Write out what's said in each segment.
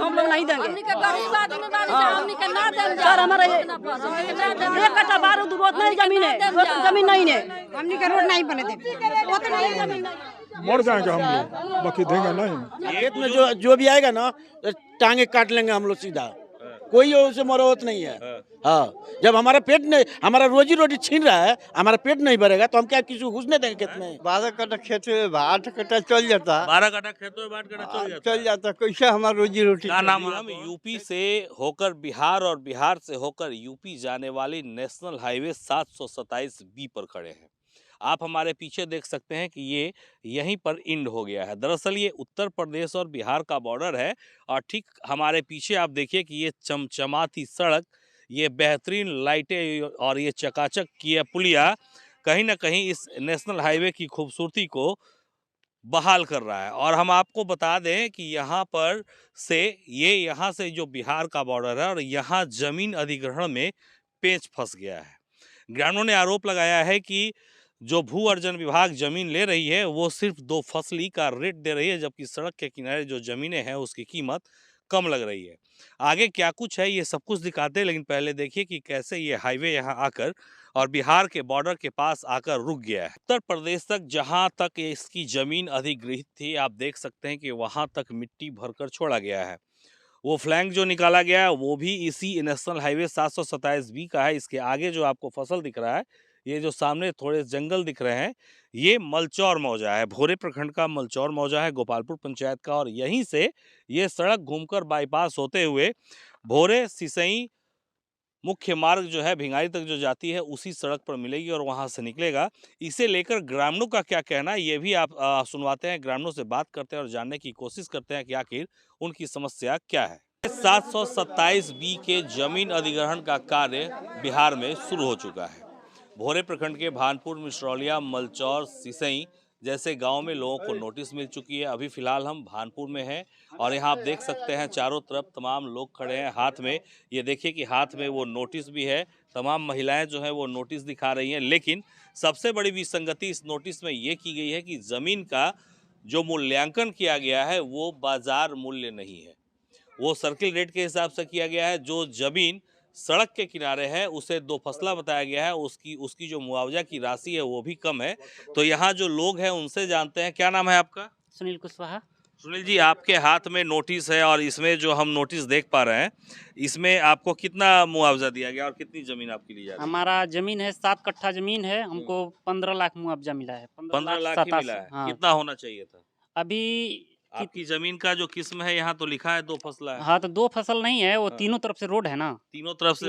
हम लोग नहीं देंगे। सर हमारा 1 कट्ठा 12 रोड नहीं जमीन है, जमीन नहीं है, हमने का रोड नहीं बने दे, वो तो नहीं जमीन। मर जाएंगे हम लोग, बाकी देंगे नहीं। खेत में जो भी आएगा ना टांगे काट लेंगे हम लोग सीधा, कोई उससे मरोत नहीं है। हाँ, जब हमारा पेट नहीं, हमारा रोजी रोटी छीन रहा है, हमारा पेट नहीं भरेगा तो हम क्या किसी को घुसने देंगे खेत में? 12 कट्ठा खेत में 8 कट्ठा चल जाता, 12 कट्ठा खेत में 8 कट्ठा चल जाता, कैसे हमारा रोजी रोटी? क्या नाम है? हम यूपी से होकर बिहार और बिहार से होकर यूपी जाने वाली नेशनल हाईवे 727 बी पर खड़े हैं। आप हमारे पीछे देख सकते हैं कि ये यहीं पर इंड हो गया है। दरअसल ये उत्तर प्रदेश और बिहार का बॉर्डर है और ठीक हमारे पीछे आप देखिए कि ये चमचमाती सड़क, ये बेहतरीन लाइटें और ये चकाचक की पुलिया कहीं ना कहीं इस नेशनल हाईवे की खूबसूरती को बहाल कर रहा है। और हम आपको बता दें कि यहाँ पर से यहाँ से जो बिहार का बॉर्डर है और यहाँ जमीन अधिग्रहण में पेच फंस गया है। ग्रामीणों ने आरोप लगाया है कि जो भू अर्जन विभाग जमीन ले रही है वो सिर्फ 2 फसली का रेट दे रही है, जबकि सड़क के किनारे जो जमीनें हैं उसकी कीमत कम लग रही है। आगे क्या कुछ है ये सब कुछ दिखाते हैं, लेकिन पहले देखिए कि कैसे ये हाईवे यहाँ आकर और बिहार के बॉर्डर के पास आकर रुक गया है। उत्तर प्रदेश तक जहाँ तक इसकी जमीन अधिग्रहित थी, आप देख सकते हैं कि वहाँ तक मिट्टी भरकर छोड़ा गया है। वो फ्लैंक जो निकाला गया है वो भी इसी नेशनल हाईवे 727 बी का है। इसके आगे जो आपको फसल दिख रहा है, ये जो सामने थोड़े जंगल दिख रहे हैं, ये मलचौर मौजा है, भोरे प्रखंड का मलचौर मौजा है, गोपालपुर पंचायत का। और यहीं से ये सड़क घूमकर बाईपास होते हुए भोरे सिसई मुख्य मार्ग जो है भिंगारी तक जो जाती है उसी सड़क पर मिलेगी और वहां से निकलेगा। इसे लेकर ग्रामीणों का क्या कहना है ये भी आप सुनवाते हैं, ग्रामीणों से बात करते हैं और जानने की कोशिश करते हैं कि आखिर उनकी समस्या क्या है। 727 बी के जमीन अधिग्रहण का कार्य बिहार में शुरू हो चुका है। भोरे प्रखंड के भानपुर, मिश्रौलिया, मलचौर, सिसई जैसे गांव में लोगों को नोटिस मिल चुकी है। अभी फिलहाल हम भानपुर में हैं और यहाँ आप देख सकते हैं चारों तरफ तमाम लोग खड़े हैं। हाथ में ये देखिए कि हाथ में वो नोटिस भी है, तमाम महिलाएं जो हैं वो नोटिस दिखा रही हैं। लेकिन सबसे बड़ी विसंगति इस नोटिस में ये की गई है कि ज़मीन का जो मूल्यांकन किया गया है वो बाजार मूल्य नहीं है, वो सर्किल रेट के हिसाब से किया गया है। जो ज़मीन सड़क के किनारे है उसे 2 फसला बताया गया है, उसकी जो मुआवजा की राशि है वो भी कम है। तो यहाँ जो लोग हैं उनसे जानते हैं। क्या नाम है आपका? सुनील कुशवाहा। सुनील जी, आपके हाथ में नोटिस है और इसमें जो हम नोटिस देख पा रहे हैं इसमें आपको कितना मुआवजा दिया गया और कितनी जमीन आपकी ली जा रही है? हमारा जमीन है 7 कट्ठा जमीन है, हमको 15 लाख मुआवजा मिला है। 15 लाख ही मिला है। हाँ। कितना होना चाहिए था? अभी आपकी जमीन का जो किस्म है यहाँ तो लिखा है 2 फसला है। हाँ, तो 2 फसल नहीं है, वो हाँ। तीनों तरफ से रोड है ना, तीनों तरफ से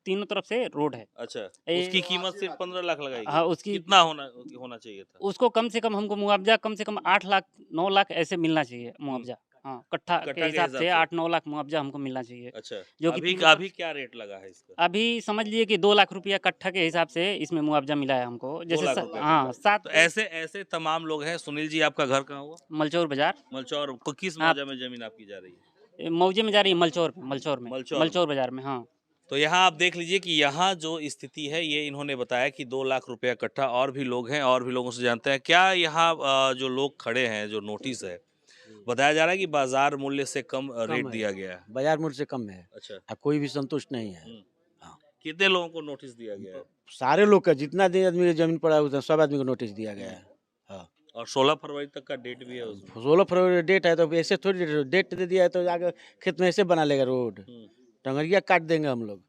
तीनों तरफ से रोड है। अच्छा, उसकी कीमत सिर्फ 15 लाख लगाई? हाँ, उसकी कितना होना चाहिए था? उसको कम से कम हमको मुआवजा कम से कम 8 लाख 9 लाख ऐसे मिलना चाहिए मुआवजा। हाँ, कट्ठा के हिसाब से 8-9 लाख मुआवजा हमको मिलना चाहिए। अच्छा, जो अभी क्या रेट लगा है इसका? अभी समझ लिए कि 2 लाख रुपया कट्ठा के हिसाब से इसमें मुआवजा मिला है हमको। जैसे हाँ, 7 तो ऐसे तमाम लोग हैं। सुनील जी, आपका घर कहाँ हुआ? मलचौर बाजार। मलचौर को किस मौजा में जमीन आपकी जा रही है? मौजे में जा रही है, मलचौर में मलचौर बाजार में। हाँ, तो यहाँ आप देख लीजिए कि यहाँ जो स्थिति है ये इन्होंने बताया कि 2 लाख रुपया कट्ठा। और भी लोग हैं और भी लोगों से जानते हैं। क्या यहाँ जो लोग खड़े हैं, जो नोटिस है, बताया जा रहा है कि बाजार मूल्य से कम रेट दिया गया है? बाजार मूल्य से कम है। अच्छा, कोई भी संतुष्ट नहीं है। कितने लोगों को नोटिस दिया गया है? सारे लोग का जितना दिन आदमी की जमीन पड़ा है सब आदमी को नोटिस दिया गया है। हाँ, और 16 फरवरी तक का डेट भी है उसमें। 16 फरवरी डेट है तो ऐसे थोड़ी डेट दे दिया है तो आगे खेत में ऐसे बना लेगा रोड, टंगरिया काट देंगे हम लोग,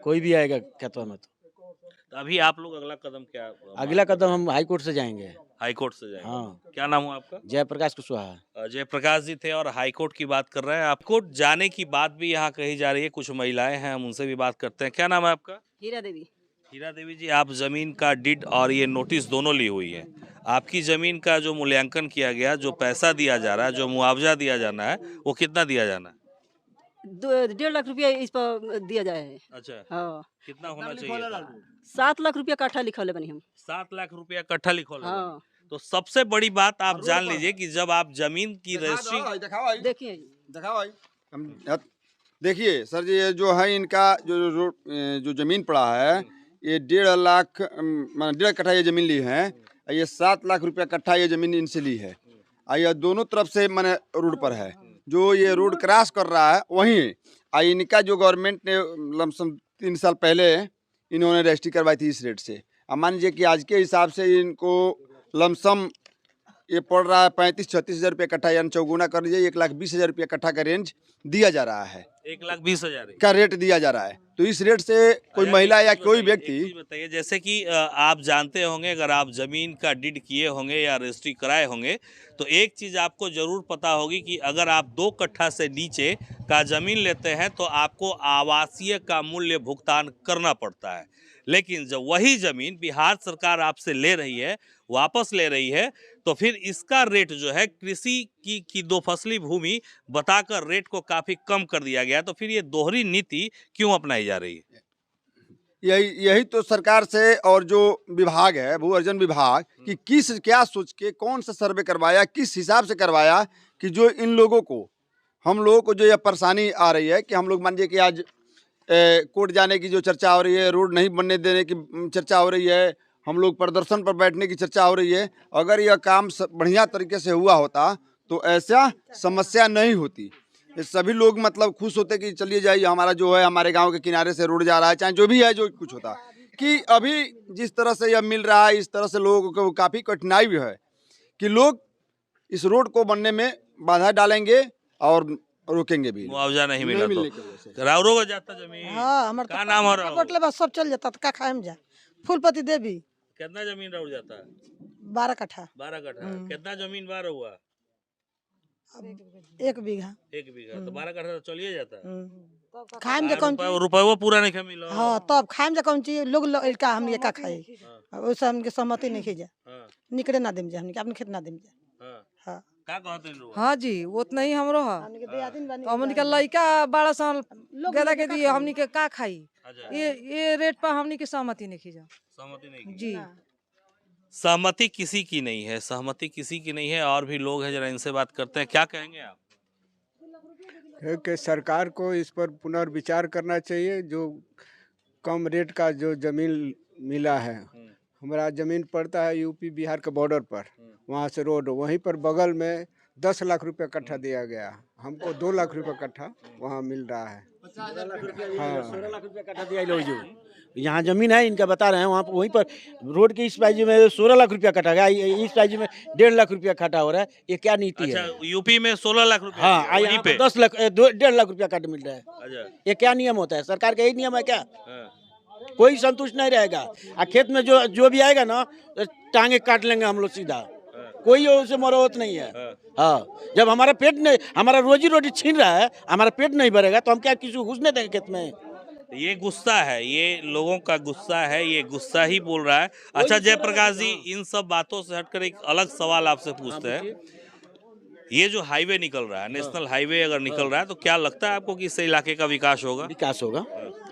कोई भी आएगा खेतों में। तो अभी आप लोग अगला कदम क्या? अगला कदम हम हाई कोर्ट से जाएंगे। हाई कोर्ट से जाएंगे? हाँ। क्या नाम हुआ आपका? जयप्रकाश कुशवाहा। जयप्रकाश जी थे और हाई कोर्ट की बात कर रहे हैं। आप कोर्ट जाने की बात भी यहाँ कही जा रही है। कुछ महिलाएं हैं, हम उनसे भी बात करते हैं। क्या नाम है आपका? हीरा देवी। हीरा देवी जी, आप जमीन का डिड और ये नोटिस दोनों ली हुई है। आपकी जमीन का जो मूल्यांकन किया गया, जो पैसा दिया जा रहा है, जो मुआवजा दिया जाना है, वो कितना दिया जाना है? 1.5 लाख रुपया इस पर दिया जाए है। अच्छा, हाँ, कितना होना चाहिए? 7 लाख रुपया कट्ठा लिखा बनी हम। 7 लाख रुपया कट्ठा लिखो। हाँ, तो सबसे बड़ी बात आप जान लीजिए कि जब आप जमीन की रजिस्ट्री देखिए सर जी, ये जो है इनका जो जमीन पड़ा है ये 1.5 लाख 1.5 कट्ठा ये जमीन ली है। ये 7 लाख रुपया कट्ठा ये जमीन इनसे ली है। ये दोनों तरफ से मैंने रोड पर है। जो ये रोड क्रॉस कर रहा है वहीं है। इनका जो गवर्नमेंट ने लमसम 3 साल पहले इन्होंने रजिस्ट्री करवाई थी इस रेट से। अब मान लीजिए कि आज के हिसाब से इनको लमसम ये पड़ रहा है 35-36 हज़ार रुपये कट्ठा, यानी चौगुना कर लीजिए 1,20,000 रुपये कट्ठा का रेंज दिया जा रहा है, 1,20,000 का रेट दिया जा रहा है। तो इस रेट से कोई महिला या कोई व्यक्ति, बताइए, जैसे कि आप जानते होंगे, अगर आप जमीन का डीड किए होंगे या रजिस्ट्री कराए होंगे तो एक चीज आपको जरूर पता होगी कि अगर आप 2 कट्ठा से नीचे का जमीन लेते हैं तो आपको आवासीय का मूल्य भुगतान करना पड़ता है। लेकिन जब वही जमीन बिहार सरकार आपसे ले रही है, वापस ले रही है, तो फिर इसका रेट जो है कृषि की 2 फसली भूमि बताकर रेट को काफी कम कर दिया गया। तो फिर ये दोहरी नीति क्यों अपनाई जा रही है? यही तो सरकार से और जो विभाग है भू अर्जन विभाग कि क्या सोच के कौन सा सर्वे करवाया, किस हिसाब से करवाया कि जो इन लोगों को, हम लोगों को जो यह परेशानी आ रही है कि हम लोग मान लीजिए कि आज कोर्ट जाने की जो चर्चा हो रही है, रोड नहीं बनने देने की चर्चा हो रही है, हम लोग प्रदर्शन पर बैठने की चर्चा हो रही है। अगर यह काम बढ़िया तरीके से हुआ होता तो ऐसा समस्या नहीं होती। ये सभी लोग मतलब खुश होते कि चलिए जाइए, हमारा जो है हमारे गांव के किनारे से रोड जा रहा है, चाहे जो भी है, जो कुछ होता कि अभी जिस तरह से यह मिल रहा है, इस तरह से लोगों को काफ़ी कठिनाई भी है कि लोग इस रोड को बनने में बाधा डालेंगे और रोकेंगे भी। मुआवजा नहीं मिला तो राउरो को जाता जमीन। हाँ, हमारे का नाम हो रहा कोटले बस सब चल जाता, तो का खाएम जा। फूलपति देवी। कितना जमीन राउर जाता है? 12 कट्ठा। 12 कट्ठा। कितना जमीन बार हुआ? 1 बीघा। 1 बीघा तो 12 कट्ठा तो चलिए जाता है। खाएम जा कौन चीज? रुपया वो पूरा नहीं मिला। हाँ, तब खाएम जा कौन चीज? लोग का हम ये का खाए, उससे हमके सहमति नहीं जा, निकले ना देम जा, हमके अपने खेत ना देम जा। हाँ, का कहते लोग? हाँ जी, उतना ही हमरो है। तो हमनी के लइका 12 साल गेदा के दिए, हमनी के का खाई? ये रेट पर हमनी के सहमति नहीं खींचा। सहमति नहीं जी, सहमति किसी की नहीं है, सहमति किसी की नहीं है। और भी लोग हैं, जरा इनसे बात करते हैं। क्या कहेंगे आप? कि सरकार को इस पर पुनर्विचार करना चाहिए। जो कम रेट का जो जमीन मिला है, हमारा जमीन पड़ता है यूपी बिहार के बॉर्डर पर, वहाँ से रोड, वहीं पर बगल में 10 लाख रुपया कट्ठा दिया गया, हमको 2 लाख रुपया कट्ठा वहाँ मिल रहा है। 16 लाख रुपया कट्ठा दिया लोग। जो यहाँ जमीन है इनका बता रहे हैं, वहाँ पर वहीं पर रोड के इस प्राइज में 16 लाख रुपया कटा गया, इस प्राइज में 1.5 लाख रुपया कटा हो रहा है। ये क्या नीति है? यूपी में 16 लाख रुपया। हाँ, यहाँ पे 10 लाख 1.5 लाख रुपया कट मिल रहा है। ये क्या नियम होता है? सरकार का यही नियम है क्या? कोई संतुष्ट नहीं रहेगा। खेत में जो भी आएगा ना, टांगे काट लेंगे हम लोग सीधा, कोई उससे मरोत नहीं है। हाँ, जब हमारा पेट नहीं, हमारा रोजी रोटी छीन रहा है, हमारा पेट नहीं भरेगा तो हम क्या किसी को घुसने देंगे खेत में? ये गुस्सा है, ये लोगों का गुस्सा है, ये गुस्सा ही बोल रहा है। अच्छा जयप्रकाश जी, इन सब बातों से हटकर एक अलग सवाल आपसे पूछते हैं। ये जो हाईवे निकल रहा है, नेशनल हाईवे अगर निकल रहा है, तो क्या लगता है आपको कि इस इलाके का विकास होगा? विकास होगा,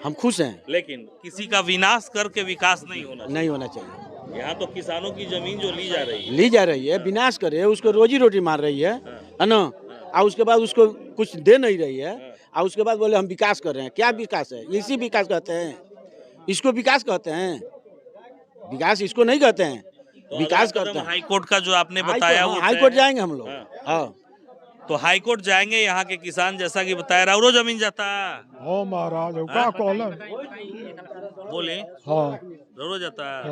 हम खुश हैं। लेकिन किसी का विनाश करके विकास नहीं होना चाहिए। यहाँ तो किसानों की जमीन जो ली जा रही है, विनाश करे, उसको रोजी रोटी मार रही है ना, और उसके बाद उसको कुछ दे नहीं रही है, और उसके बाद बोले हम विकास कर रहे हैं। क्या विकास है? इसी विकास कहते हैं, इसको विकास कहते हैं। विकास इसको नहीं कहते हैं, विकास करते हैं। हाई कोर्ट का जो आपने बताया, हाई कोर्ट जाएंगे हम लोग। हाँ, तो हाई कोर्ट जाएंगे। यहाँ के किसान जैसा कि बताया, राउरो जमीन जाता है। हो महाराज का कॉलम बोले, हाँ राउरो जाता है।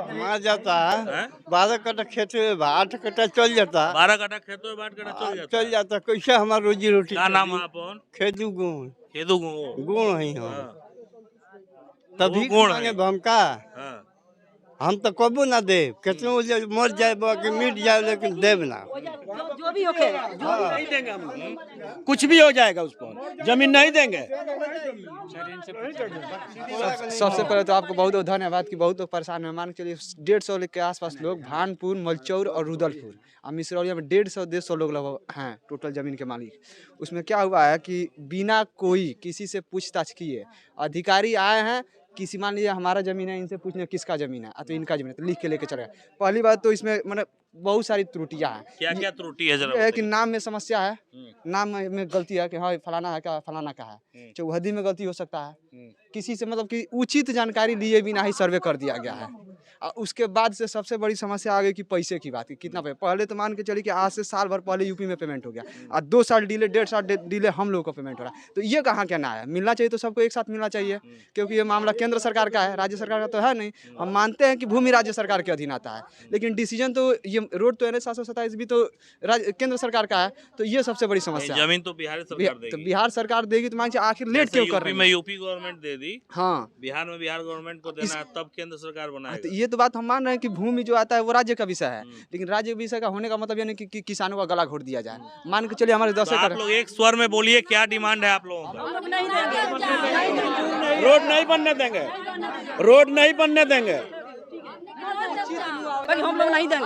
हमारा जाता है 12 कट्ठा खेत में 8 कट्ठा चल जाता है। 12 कट्ठा खेत में 8 कट्ठा चल जाता। कैसे हमारा रोजी रोटी? क्या नाम है अपन? खेदू गुण। खेदू गुण। गुण है हम, तभी गुण भमका हम तो कबू ना दे, कितने मर जाए कि मिट जाए, लेकिन देव ना। जो भी होके नहीं देंगे हम लोग, कुछ भी हो जाएगा उस पर, जमीन नहीं देंगे। सबसे पहले तो आपको बहुत बहुत धन्यवाद कि बहुत परेशान है। मान के चलिए 150 के आसपास लोग भानपुर, मलचौर और रुदलपुर और मिसरौलिया में 150 लोग लगभग हैं टोटल जमीन के मालिक। उसमें क्या हुआ है कि बिना कोई किसी से पूछताछ किए अधिकारी आए हैं, किसी मान लीजिए हमारा जमीन है, इनसे पूछने किसका जमीन है, तो इनका जमीन है, तो लिख के लेके चले गए। पहली बात तो इसमें मतलब बहुत सारी त्रुटियां हैं। क्या त्रुटि है? जरा है कि नाम में समस्या है, नाम में गलती है कि हाँ फलाना है क्या फलाना का है, चौहदी में गलती हो सकता है, किसी से मतलब कि उचित जानकारी लिए बिना ही सर्वे कर दिया गया है। और उसके बाद से सबसे बड़ी समस्या आ गई कि पैसे की बात, कितना पैसा। पहले तो मान के चलिए कि आज से साल भर पहले यूपी में पेमेंट हो गया, और 2 साल डिले, 1.5 साल डिले हम लोग को पेमेंट हो रहा है। तो ये कहाँ क्या ना है, मिलना चाहिए तो सबको एक साथ मिलना चाहिए, क्योंकि ये मामला केंद्र सरकार का है, राज्य सरकार का तो है नहीं। हम मानते हैं कि भूमि राज्य सरकार के अधीन आता है, लेकिन डिसीजन तो ये रोड तो NH 727 भी तो केंद्र सरकार का है। तो ये सबसे बड़ी समस्या है। जमीन तो बिहार सरकार देगी, तो बिहार सरकार देगी, तो मान लीजिए आखिर लेट क्यों कर रही है। यूपी गवर्नमेंट दे दी, हाँ, बिहार में बिहार गवर्नमेंट को देना है, तब केंद्र सरकार बनाएगा। तो ये तो बात हम मान रहे हैं कि भूमि जो आता है वो राज्य का विषय है, लेकिन राज्य विषय का होने का मतलब ये नहीं कि किसानों का गला घोट दिया जाए। मान के चलिए हमारे 10 आप एकड़। लोग एक स्वर में बोलिए, क्या डिमांड है आप लोगों का? रोड नहीं बनने देंगे, रोड नहीं बनने देंगे। भाई हम लोग नहीं देंगे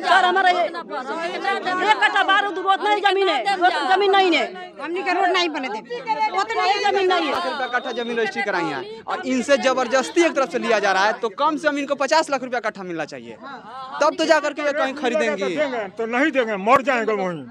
सर, हमारा 1 कट्ठा बारूद उतना ही जमीन है, जमीन नहीं है, हमने का रोड नहीं बने देंगे, उतना ही जमीन नहीं है। रुपया कट्ठा जमीन रजिस्ट्री कराई है, और इनसे जबरदस्ती एक तरफ से लिया जा रहा है। तो कम से कम इनको 50 लाख रुपया कट्ठा मिलना चाहिए, तब तो जाकर के ये कहीं खरीदेंगे। तो नहीं देंगे, मर जाएंगे वहीं,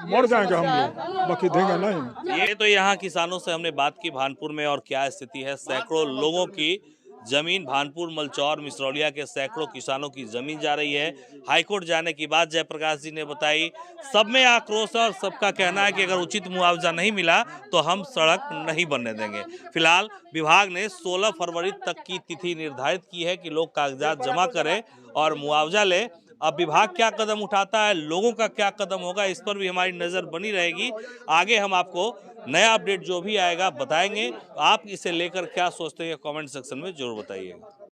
मर जाएंगे हम लोग, बाकी देंगे नहीं। ये तो यहाँ किसानों से हमने बात की भानपुर में, और क्या स्थिति है। सैकड़ों लोगों की जमीन, भानपुर, मलचौर, मिसरौलिया के सैकड़ों किसानों की जमीन जा रही है। हाईकोर्ट जाने की बात जयप्रकाश जी ने बताई। सब में आक्रोश है और सबका कहना है कि अगर उचित मुआवजा नहीं मिला तो हम सड़क नहीं बनने देंगे। फिलहाल विभाग ने 16 फरवरी तक की तिथि निर्धारित की है कि लोग कागजात जमा करें और मुआवजा लें। अब विभाग क्या कदम उठाता है, लोगों का क्या कदम होगा, इस पर भी हमारी नज़र बनी रहेगी। आगे हम आपको नया अपडेट जो भी आएगा बताएंगे। आप इसे लेकर क्या सोचते हैं, कमेंट सेक्शन में जरूर बताइएगा।